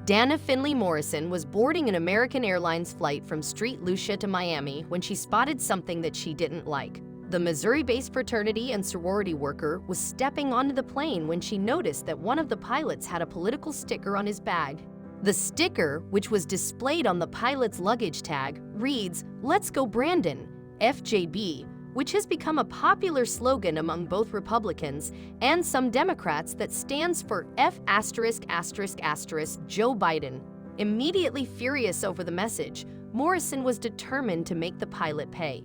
Dana Finley Morrison was boarding an American Airlines flight from St. Lucia to Miami when she spotted something that she didn't like. The Missouri-based fraternity and sorority worker was stepping onto the plane when she noticed that one of the pilots had a political sticker on his bag. The sticker, which was displayed on the pilot's luggage tag, reads, "Let's go Brandon, FJB," which has become a popular slogan among both Republicans and some Democrats that stands for F*** Joe Biden. Immediately furious over the message, Morrison was determined to make the pilot pay.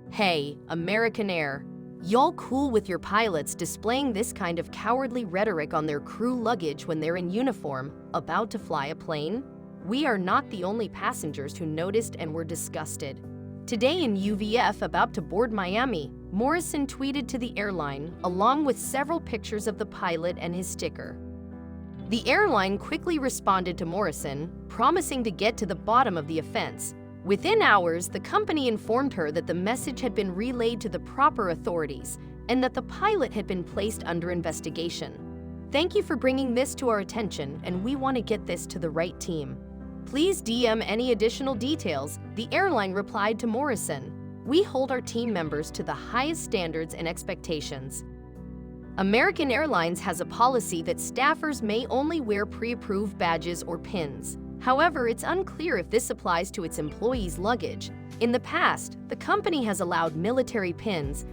Hey, American Air, y'all cool with your pilots displaying this kind of cowardly rhetoric on their crew luggage when they're in uniform, about to fly a plane? We are not the only passengers who noticed and were disgusted. Today in UVF about to board Miami, Morrison tweeted to the airline, along with several pictures of the pilot and his sticker. The airline quickly responded to Morrison, promising to get to the bottom of the offense. Within hours, the company informed her that the message had been relayed to the proper authorities and that the pilot had been placed under investigation. "Thank you for bringing this to our attention, and we want to get this to the right team. Please DM any additional details," the airline replied to Morrison. "We hold our team members to the highest standards and expectations." American Airlines has a policy that staffers may only wear pre-approved badges or pins. However, it's unclear if this applies to its employees' luggage. In the past, the company has allowed military pins.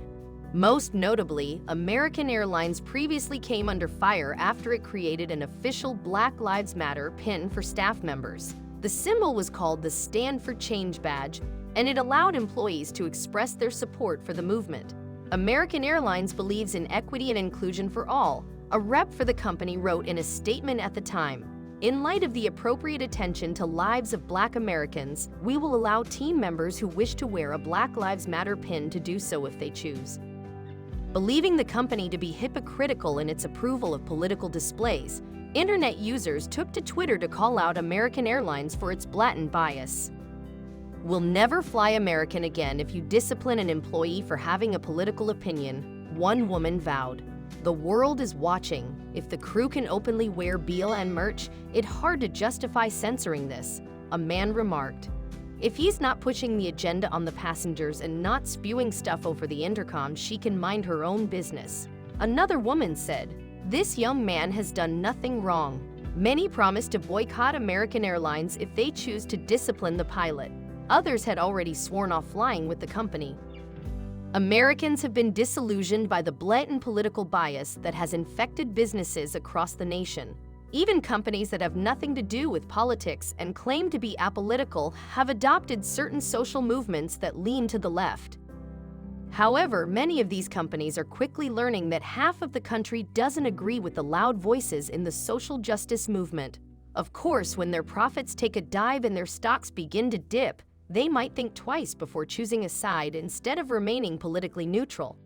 Most notably, American Airlines previously came under fire after it created an official Black Lives Matter pin for staff members. The symbol was called the Stand for Change badge, and it allowed employees to express their support for the movement. American Airlines believes in equity and inclusion for all, a rep for the company wrote in a statement at the time. "In light of the appropriate attention to lives of Black Americans, we will allow team members who wish to wear a Black Lives Matter pin to do so if they choose." Believing the company to be hypocritical in its approval of political displays, internet users took to Twitter to call out American Airlines for its blatant bias. "We'll never fly American again if you discipline an employee for having a political opinion," one woman vowed. "The world is watching. If the crew can openly wear BLM merch, it's hard to justify censoring this," a man remarked. "If he's not pushing the agenda on the passengers and not spewing stuff over the intercom, she can mind her own business," another woman said. "This young man has done nothing wrong." Many promised to boycott American Airlines if they choose to discipline the pilot. Others had already sworn off flying with the company. Americans have been disillusioned by the blatant political bias that has infected businesses across the nation. Even companies that have nothing to do with politics and claim to be apolitical have adopted certain social movements that lean to the left. However, many of these companies are quickly learning that half of the country doesn't agree with the loud voices in the social justice movement. Of course, when their profits take a dive and their stocks begin to dip, they might think twice before choosing a side instead of remaining politically neutral.